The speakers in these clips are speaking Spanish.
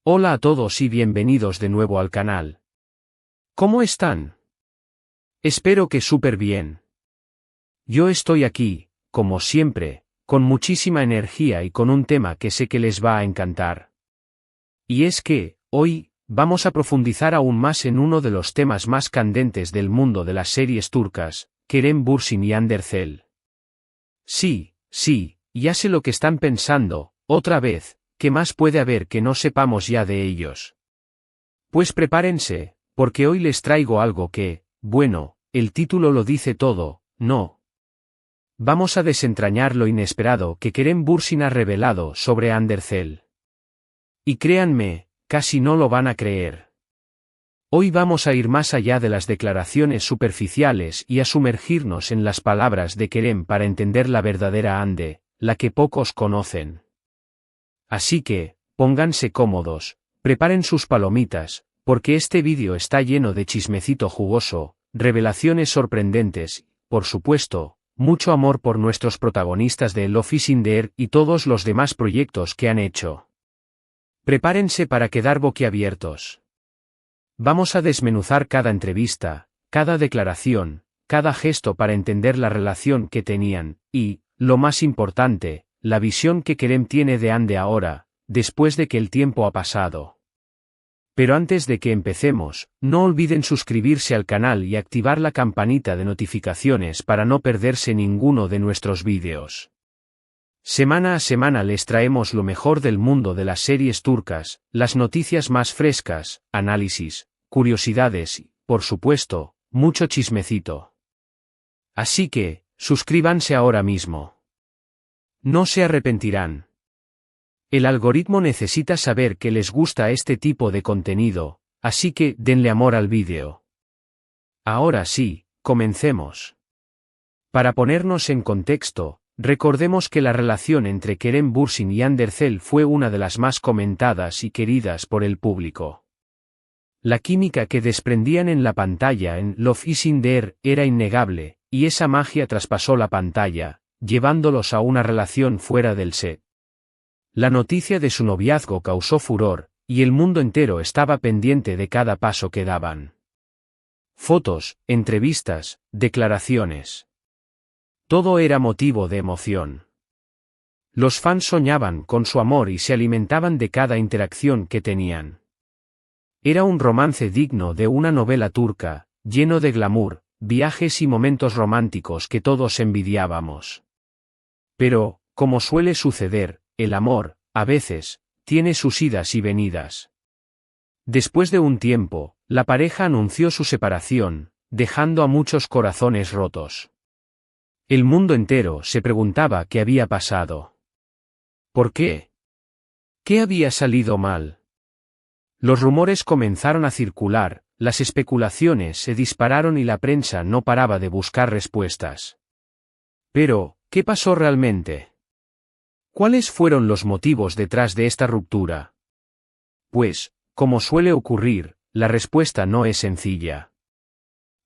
Hola a todos y bienvenidos de nuevo al canal. ¿Cómo están? Espero que súper bien. Yo estoy aquí, como siempre, con muchísima energía y con un tema que sé que les va a encantar. Y es que, hoy, vamos a profundizar aún más en uno de los temas más candentes del mundo de las series turcas, Kerem Bürsin y Hande Erçel. Sí, ya sé lo que están pensando, otra vez. ¿Qué más puede haber que no sepamos ya de ellos? Pues prepárense, porque hoy les traigo algo que, bueno, el título lo dice todo, ¿no? Vamos a desentrañar lo inesperado que Kerem Bürsin ha revelado sobre Hande Erçel. Y créanme, casi no lo van a creer. Hoy vamos a ir más allá de las declaraciones superficiales y a sumergirnos en las palabras de Kerem para entender la verdadera Hande, la que pocos conocen. Así que, pónganse cómodos, preparen sus palomitas, porque este vídeo está lleno de chismecito jugoso, revelaciones sorprendentes, por supuesto, mucho amor por nuestros protagonistas de Love is in the Air y todos los demás proyectos que han hecho. Prepárense para quedar boquiabiertos. Vamos a desmenuzar cada entrevista, cada declaración, cada gesto para entender la relación que tenían, y, lo más importante, la visión que Kerem tiene de Hande ahora, después de que el tiempo ha pasado. Pero antes de que empecemos, no olviden suscribirse al canal y activar la campanita de notificaciones para no perderse ninguno de nuestros vídeos. Semana a semana les traemos lo mejor del mundo de las series turcas, las noticias más frescas, análisis, curiosidades y, por supuesto, mucho chismecito. Así que, suscríbanse ahora mismo. No se arrepentirán. El algoritmo necesita saber que les gusta este tipo de contenido, así que denle amor al vídeo. Ahora sí, comencemos. Para ponernos en contexto, recordemos que la relación entre Kerem Bürsin y Hande Erçel fue una de las más comentadas y queridas por el público. La química que desprendían en la pantalla en Love is in the Air era innegable, y esa magia traspasó la pantalla, llevándolos a una relación fuera del set. La noticia de su noviazgo causó furor, y el mundo entero estaba pendiente de cada paso que daban. Fotos, entrevistas, declaraciones. Todo era motivo de emoción. Los fans soñaban con su amor y se alimentaban de cada interacción que tenían. Era un romance digno de una novela turca, lleno de glamour, viajes y momentos románticos que todos envidiábamos. Pero, como suele suceder, el amor, a veces, tiene sus idas y venidas. Después de un tiempo, la pareja anunció su separación, dejando a muchos corazones rotos. El mundo entero se preguntaba qué había pasado. ¿Por qué? ¿Qué había salido mal? Los rumores comenzaron a circular, las especulaciones se dispararon y la prensa no paraba de buscar respuestas. Pero, ¿qué pasó realmente? ¿Cuáles fueron los motivos detrás de esta ruptura? Pues, como suele ocurrir, la respuesta no es sencilla.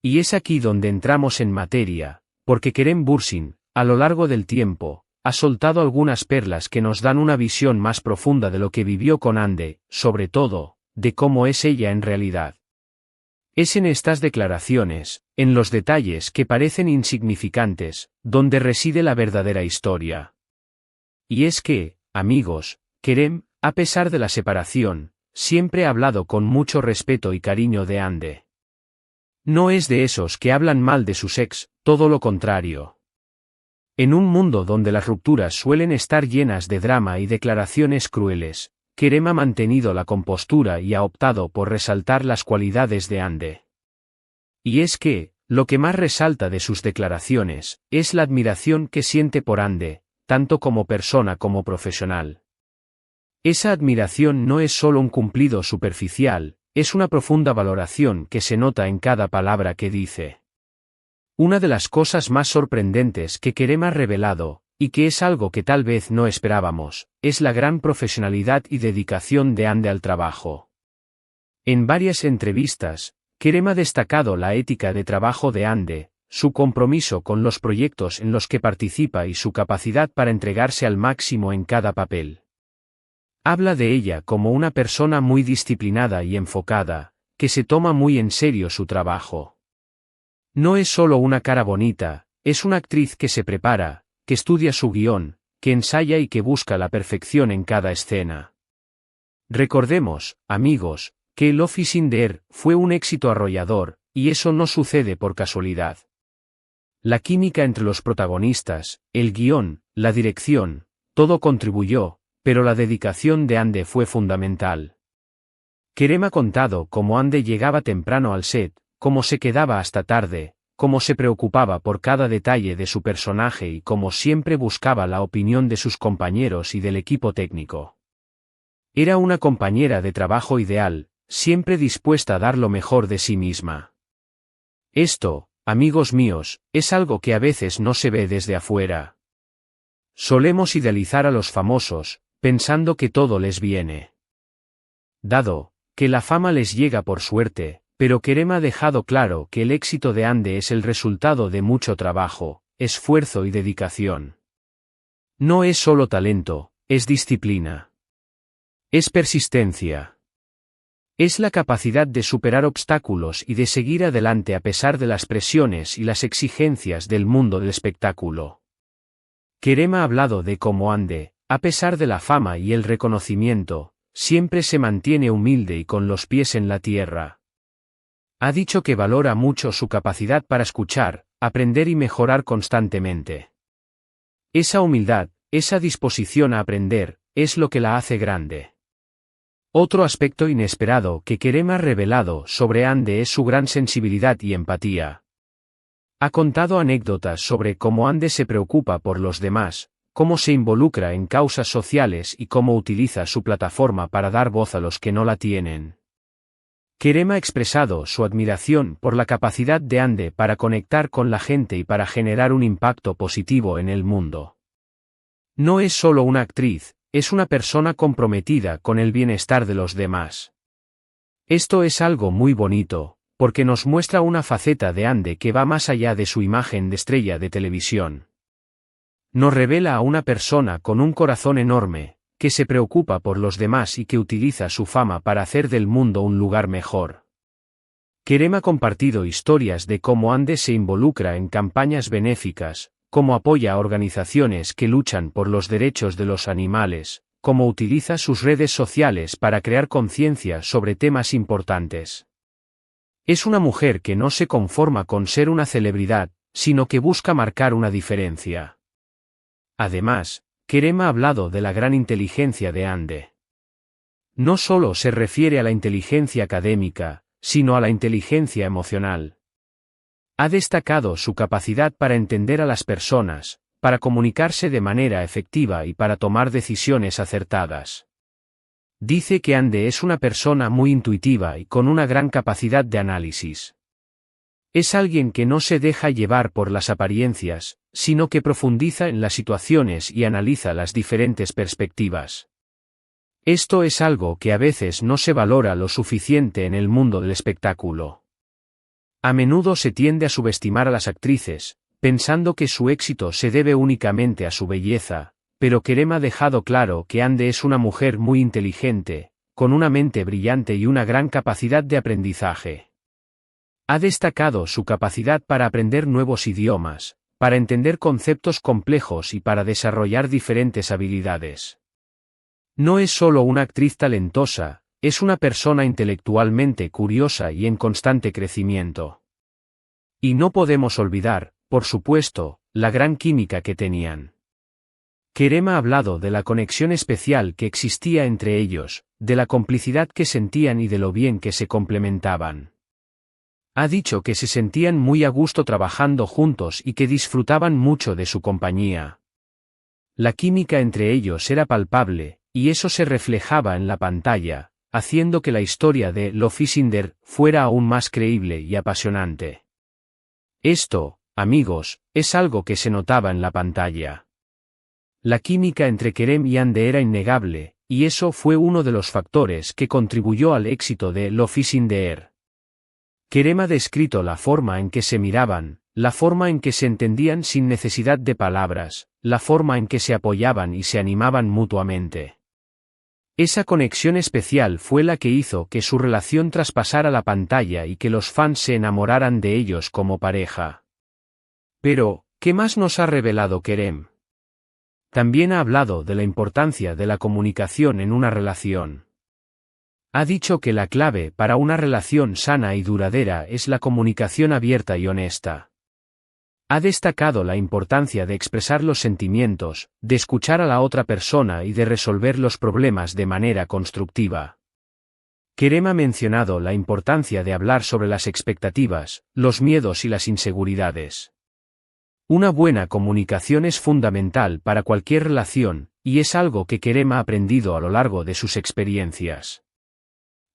Y es aquí donde entramos en materia, porque Kerem Bürsin, a lo largo del tiempo, ha soltado algunas perlas que nos dan una visión más profunda de lo que vivió con Hande, sobre todo, de cómo es ella en realidad. Es en estas declaraciones, en los detalles que parecen insignificantes, donde reside la verdadera historia. Y es que, amigos, Kerem, a pesar de la separación, siempre ha hablado con mucho respeto y cariño de Hande. No es de esos que hablan mal de sus ex, todo lo contrario. En un mundo donde las rupturas suelen estar llenas de drama y declaraciones crueles, Kerem ha mantenido la compostura y ha optado por resaltar las cualidades de Hande. Y es que, lo que más resalta de sus declaraciones, es la admiración que siente por Hande, tanto como persona como profesional. Esa admiración no es solo un cumplido superficial, es una profunda valoración que se nota en cada palabra que dice. Una de las cosas más sorprendentes que Kerem ha revelado, y que es algo que tal vez no esperábamos, es la gran profesionalidad y dedicación de Hande al trabajo. En varias entrevistas, Kerem ha destacado la ética de trabajo de Hande, su compromiso con los proyectos en los que participa y su capacidad para entregarse al máximo en cada papel. Habla de ella como una persona muy disciplinada y enfocada, que se toma muy en serio su trabajo. No es solo una cara bonita, es una actriz que se prepara, que estudia su guión, que ensaya y que busca la perfección en cada escena. Recordemos, amigos, que Love is in the Air fue un éxito arrollador, y eso no sucede por casualidad. La química entre los protagonistas, el guión, la dirección, todo contribuyó, pero la dedicación de Ande fue fundamental. Kerem ha contado cómo Ande llegaba temprano al set, cómo se quedaba hasta tarde, cómo se preocupaba por cada detalle de su personaje y cómo siempre buscaba la opinión de sus compañeros y del equipo técnico. Era una compañera de trabajo ideal, siempre dispuesta a dar lo mejor de sí misma. Esto, amigos míos, es algo que a veces no se ve desde afuera. Solemos idealizar a los famosos, pensando que todo les viene dado, que la fama les llega por suerte, pero Kerem ha dejado claro que el éxito de Ande es el resultado de mucho trabajo, esfuerzo y dedicación. No es solo talento, es disciplina. Es persistencia. Es la capacidad de superar obstáculos y de seguir adelante a pesar de las presiones y las exigencias del mundo del espectáculo. Kerem ha hablado de cómo Ande, a pesar de la fama y el reconocimiento, siempre se mantiene humilde y con los pies en la tierra. Ha dicho que valora mucho su capacidad para escuchar, aprender y mejorar constantemente. Esa humildad, esa disposición a aprender, es lo que la hace grande. Otro aspecto inesperado que Kerem ha revelado sobre Ande es su gran sensibilidad y empatía. Ha contado anécdotas sobre cómo Ande se preocupa por los demás, cómo se involucra en causas sociales y cómo utiliza su plataforma para dar voz a los que no la tienen. Kerem ha expresado su admiración por la capacidad de Ande para conectar con la gente y para generar un impacto positivo en el mundo. No es solo una actriz, es una persona comprometida con el bienestar de los demás. Esto es algo muy bonito, porque nos muestra una faceta de Ande que va más allá de su imagen de estrella de televisión. Nos revela a una persona con un corazón enorme, que se preocupa por los demás y que utiliza su fama para hacer del mundo un lugar mejor. Kerem ha compartido historias de cómo Ande se involucra en campañas benéficas, cómo apoya a organizaciones que luchan por los derechos de los animales, cómo utiliza sus redes sociales para crear conciencia sobre temas importantes. Es una mujer que no se conforma con ser una celebridad, sino que busca marcar una diferencia. Además, Kerem ha hablado de la gran inteligencia de Ande. No solo se refiere a la inteligencia académica, sino a la inteligencia emocional. Ha destacado su capacidad para entender a las personas, para comunicarse de manera efectiva y para tomar decisiones acertadas. Dice que Ande es una persona muy intuitiva y con una gran capacidad de análisis. Es alguien que no se deja llevar por las apariencias, sino que profundiza en las situaciones y analiza las diferentes perspectivas. Esto es algo que a veces no se valora lo suficiente en el mundo del espectáculo. A menudo se tiende a subestimar a las actrices, pensando que su éxito se debe únicamente a su belleza, pero Kerem ha dejado claro que Ande es una mujer muy inteligente, con una mente brillante y una gran capacidad de aprendizaje. Ha destacado su capacidad para aprender nuevos idiomas, para entender conceptos complejos y para desarrollar diferentes habilidades. No es solo una actriz talentosa, es una persona intelectualmente curiosa y en constante crecimiento. Y no podemos olvidar, por supuesto, la gran química que tenían. Kerem ha hablado de la conexión especial que existía entre ellos, de la complicidad que sentían y de lo bien que se complementaban. Ha dicho que se sentían muy a gusto trabajando juntos y que disfrutaban mucho de su compañía. La química entre ellos era palpable, y eso se reflejaba en la pantalla, haciendo que la historia de Love is in the Air fuera aún más creíble y apasionante. Esto, amigos, es algo que se notaba en la pantalla. La química entre Kerem y Ande era innegable, y eso fue uno de los factores que contribuyó al éxito de Love is in the Air. Kerem ha descrito la forma en que se miraban, la forma en que se entendían sin necesidad de palabras, la forma en que se apoyaban y se animaban mutuamente. Esa conexión especial fue la que hizo que su relación traspasara la pantalla y que los fans se enamoraran de ellos como pareja. Pero, ¿qué más nos ha revelado Kerem? También ha hablado de la importancia de la comunicación en una relación. Ha dicho que la clave para una relación sana y duradera es la comunicación abierta y honesta. Ha destacado la importancia de expresar los sentimientos, de escuchar a la otra persona y de resolver los problemas de manera constructiva. Kerem ha mencionado la importancia de hablar sobre las expectativas, los miedos y las inseguridades. Una buena comunicación es fundamental para cualquier relación, y es algo que Kerem ha aprendido a lo largo de sus experiencias.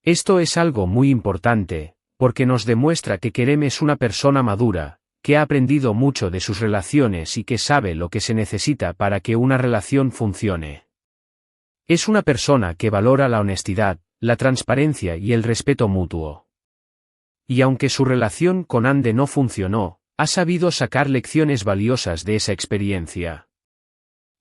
Esto es algo muy importante, porque nos demuestra que Kerem es una persona madura, que ha aprendido mucho de sus relaciones y que sabe lo que se necesita para que una relación funcione. Es una persona que valora la honestidad, la transparencia y el respeto mutuo. Y aunque su relación con Ande no funcionó, ha sabido sacar lecciones valiosas de esa experiencia.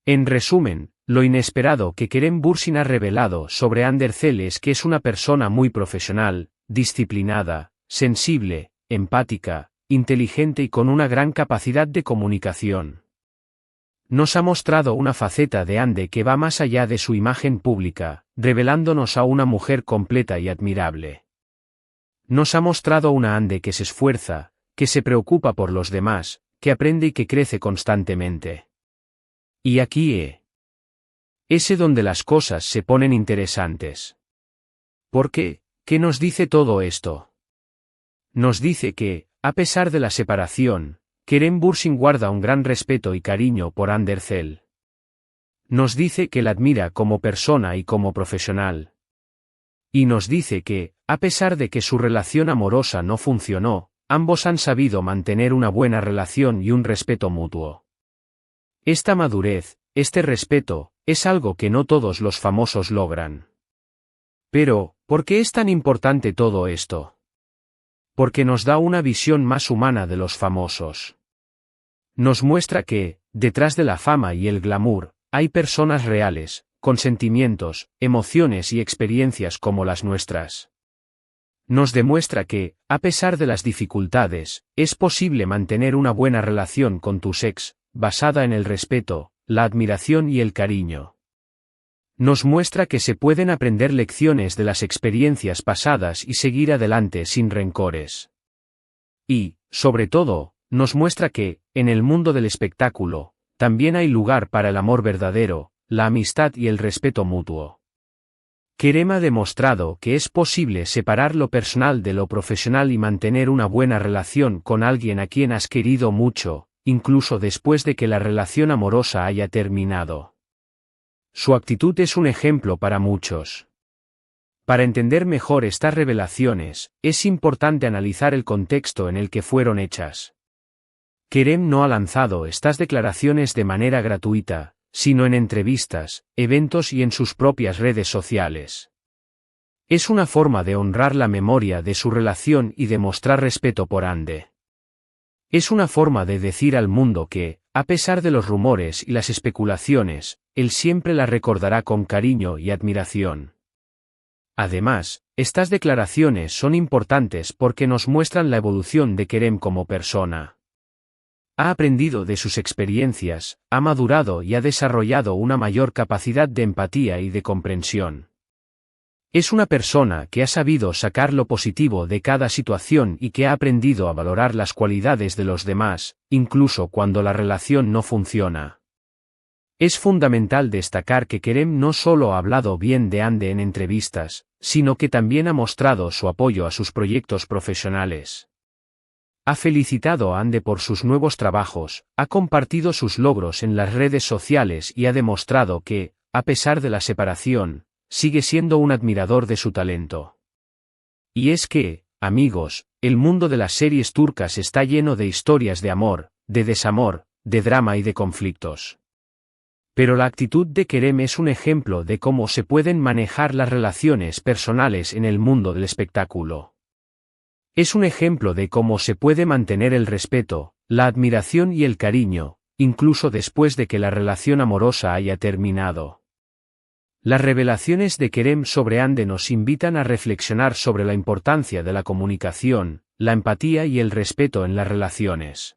En resumen, lo inesperado que Kerem Bürsin ha revelado sobre Ander Zel es que es una persona muy profesional, disciplinada, sensible, empática, inteligente y con una gran capacidad de comunicación. Nos ha mostrado una faceta de Ande que va más allá de su imagen pública, revelándonos a una mujer completa y admirable. Nos ha mostrado una Ande que se esfuerza, que se preocupa por los demás, que aprende y que crece constantemente. Y aquí es donde las cosas se ponen interesantes. ¿Por qué? ¿Qué nos dice todo esto? Nos dice que, a pesar de la separación, Kerem Bürsin guarda un gran respeto y cariño por Ander Zel. Nos dice que la admira como persona y como profesional. Y nos dice que, a pesar de que su relación amorosa no funcionó, ambos han sabido mantener una buena relación y un respeto mutuo. Esta madurez, este respeto, es algo que no todos los famosos logran. Pero, ¿por qué es tan importante todo esto? Porque nos da una visión más humana de los famosos. Nos muestra que, detrás de la fama y el glamour, hay personas reales, con sentimientos, emociones y experiencias como las nuestras. Nos demuestra que, a pesar de las dificultades, es posible mantener una buena relación con tu ex, basada en el respeto, la admiración y el cariño. Nos muestra que se pueden aprender lecciones de las experiencias pasadas y seguir adelante sin rencores. Y, sobre todo, nos muestra que, en el mundo del espectáculo, también hay lugar para el amor verdadero, la amistad y el respeto mutuo. Kerem ha demostrado que es posible separar lo personal de lo profesional y mantener una buena relación con alguien a quien has querido mucho, incluso después de que la relación amorosa haya terminado. Su actitud es un ejemplo para muchos. Para entender mejor estas revelaciones, es importante analizar el contexto en el que fueron hechas. Kerem no ha lanzado estas declaraciones de manera gratuita, sino en entrevistas, eventos y en sus propias redes sociales. Es una forma de honrar la memoria de su relación y de mostrar respeto por Ande. Es una forma de decir al mundo que, a pesar de los rumores y las especulaciones, él siempre la recordará con cariño y admiración. Además, estas declaraciones son importantes porque nos muestran la evolución de Kerem como persona. Ha aprendido de sus experiencias, ha madurado y ha desarrollado una mayor capacidad de empatía y de comprensión. Es una persona que ha sabido sacar lo positivo de cada situación y que ha aprendido a valorar las cualidades de los demás, incluso cuando la relación no funciona. Es fundamental destacar que Kerem no solo ha hablado bien de Ande en entrevistas, sino que también ha mostrado su apoyo a sus proyectos profesionales. Ha felicitado a Ande por sus nuevos trabajos, ha compartido sus logros en las redes sociales y ha demostrado que, a pesar de la separación, sigue siendo un admirador de su talento. Y es que, amigos, el mundo de las series turcas está lleno de historias de amor, de desamor, de drama y de conflictos. Pero la actitud de Kerem es un ejemplo de cómo se pueden manejar las relaciones personales en el mundo del espectáculo. Es un ejemplo de cómo se puede mantener el respeto, la admiración y el cariño, incluso después de que la relación amorosa haya terminado. Las revelaciones de Kerem sobre Ande nos invitan a reflexionar sobre la importancia de la comunicación, la empatía y el respeto en las relaciones.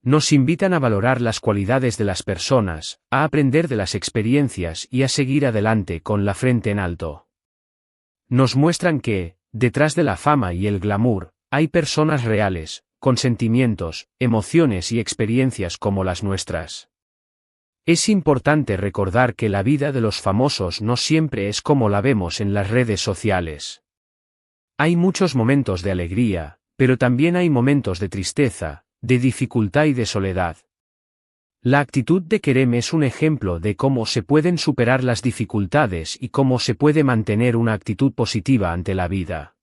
Nos invitan a valorar las cualidades de las personas, a aprender de las experiencias y a seguir adelante con la frente en alto. Nos muestran que, detrás de la fama y el glamour, hay personas reales, con sentimientos, emociones y experiencias como las nuestras. Es importante recordar que la vida de los famosos no siempre es como la vemos en las redes sociales. Hay muchos momentos de alegría, pero también hay momentos de tristeza, de dificultad y de soledad. La actitud de Kerem es un ejemplo de cómo se pueden superar las dificultades y cómo se puede mantener una actitud positiva ante la vida.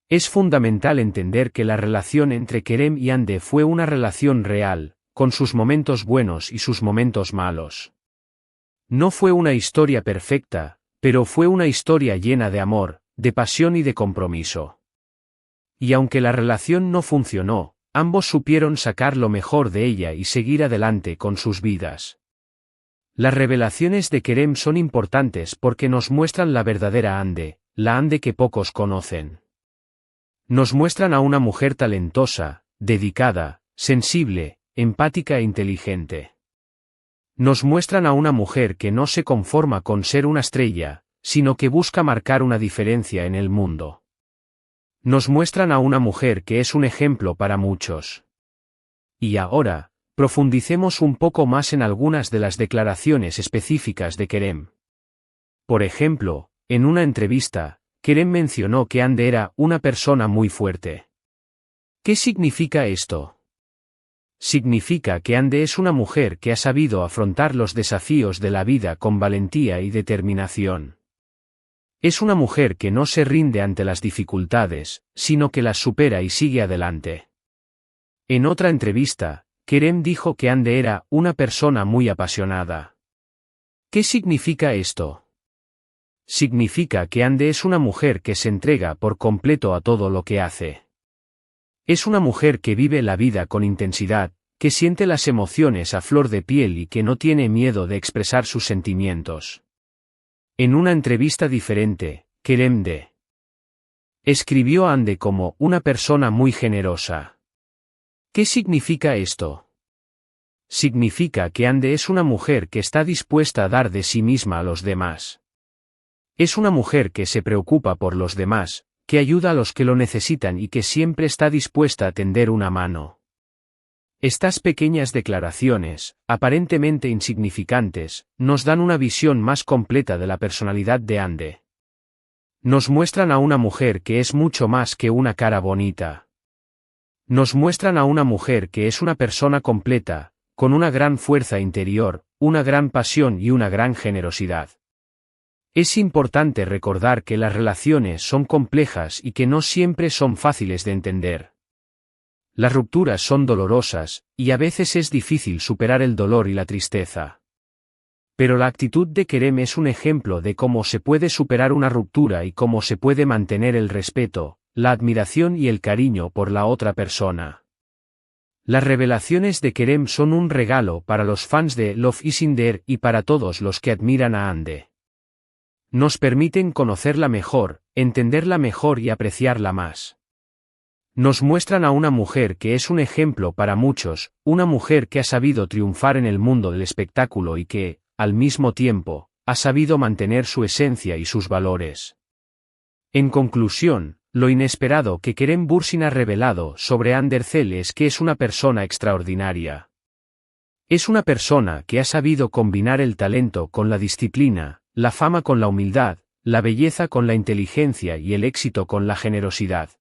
Es fundamental entender que la relación entre Kerem y Ande fue una relación real, con sus momentos buenos y sus momentos malos. No fue una historia perfecta, pero fue una historia llena de amor, de pasión y de compromiso. Y aunque la relación no funcionó, ambos supieron sacar lo mejor de ella y seguir adelante con sus vidas. Las revelaciones de Kerem son importantes porque nos muestran la verdadera Ande, la Ande que pocos conocen. Nos muestran a una mujer talentosa, dedicada, sensible, empática e inteligente. Nos muestran a una mujer que no se conforma con ser una estrella, sino que busca marcar una diferencia en el mundo. Nos muestran a una mujer que es un ejemplo para muchos. Y ahora, profundicemos un poco más en algunas de las declaraciones específicas de Kerem. Por ejemplo, en una entrevista, Kerem mencionó que Ande era una persona muy fuerte. ¿Qué significa esto? Significa que Ande es una mujer que ha sabido afrontar los desafíos de la vida con valentía y determinación. Es una mujer que no se rinde ante las dificultades, sino que las supera y sigue adelante. En otra entrevista, Kerem dijo que Ande era una persona muy apasionada. ¿Qué significa esto? Significa que Ande es una mujer que se entrega por completo a todo lo que hace. Es una mujer que vive la vida con intensidad, que siente las emociones a flor de piel y que no tiene miedo de expresar sus sentimientos. En una entrevista diferente, Kerem escribió a Ande como una persona muy generosa. ¿Qué significa esto? Significa que Ande es una mujer que está dispuesta a dar de sí misma a los demás. Es una mujer que se preocupa por los demás, que ayuda a los que lo necesitan y que siempre está dispuesta a tender una mano. Estas pequeñas declaraciones, aparentemente insignificantes, nos dan una visión más completa de la personalidad de Ande. Nos muestran a una mujer que es mucho más que una cara bonita. Nos muestran a una mujer que es una persona completa, con una gran fuerza interior, una gran pasión y una gran generosidad. Es importante recordar que las relaciones son complejas y que no siempre son fáciles de entender. Las rupturas son dolorosas, y a veces es difícil superar el dolor y la tristeza. Pero la actitud de Kerem es un ejemplo de cómo se puede superar una ruptura y cómo se puede mantener el respeto, la admiración y el cariño por la otra persona. Las revelaciones de Kerem son un regalo para los fans de Love is in the Air y para todos los que admiran a Ande. Nos permiten conocerla mejor, entenderla mejor y apreciarla más. Nos muestran a una mujer que es un ejemplo para muchos, una mujer que ha sabido triunfar en el mundo del espectáculo y que, al mismo tiempo, ha sabido mantener su esencia y sus valores. En conclusión, lo inesperado que Kerem Bürsin ha revelado sobre Hande Erçel es que es una persona extraordinaria. Es una persona que ha sabido combinar el talento con la disciplina, la fama con la humildad, la belleza con la inteligencia y el éxito con la generosidad.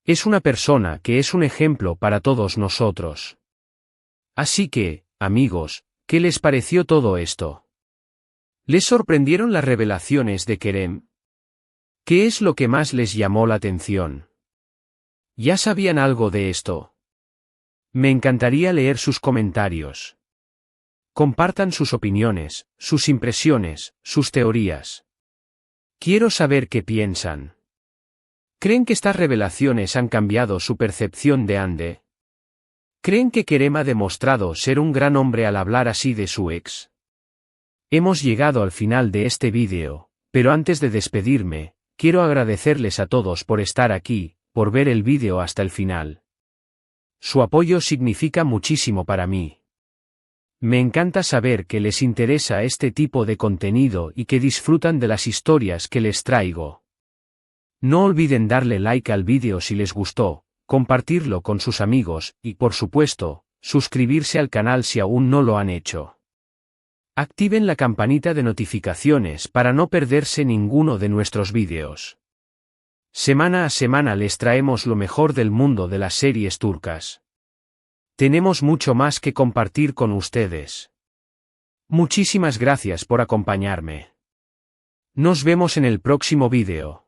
Es una persona que es un ejemplo para todos nosotros. Así que, amigos, ¿qué les pareció todo esto? ¿Les sorprendieron las revelaciones de Kerem? ¿Qué es lo que más les llamó la atención? ¿Ya sabían algo de esto? Me encantaría leer sus comentarios. Compartan sus opiniones, sus impresiones, sus teorías. Quiero saber qué piensan. ¿Creen que estas revelaciones han cambiado su percepción de Hande? ¿Creen que Kerem ha demostrado ser un gran hombre al hablar así de su ex? Hemos llegado al final de este vídeo, pero antes de despedirme, quiero agradecerles a todos por estar aquí, por ver el vídeo hasta el final. Su apoyo significa muchísimo para mí. Me encanta saber que les interesa este tipo de contenido y que disfrutan de las historias que les traigo. No olviden darle like al vídeo si les gustó, compartirlo con sus amigos y, por supuesto, suscribirse al canal si aún no lo han hecho. Activen la campanita de notificaciones para no perderse ninguno de nuestros vídeos. Semana a semana les traemos lo mejor del mundo de las series turcas. Tenemos mucho más que compartir con ustedes. Muchísimas gracias por acompañarme. Nos vemos en el próximo vídeo.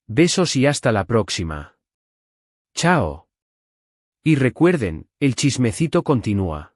Besos y hasta la próxima. Chao. Y recuerden, el chismecito continúa.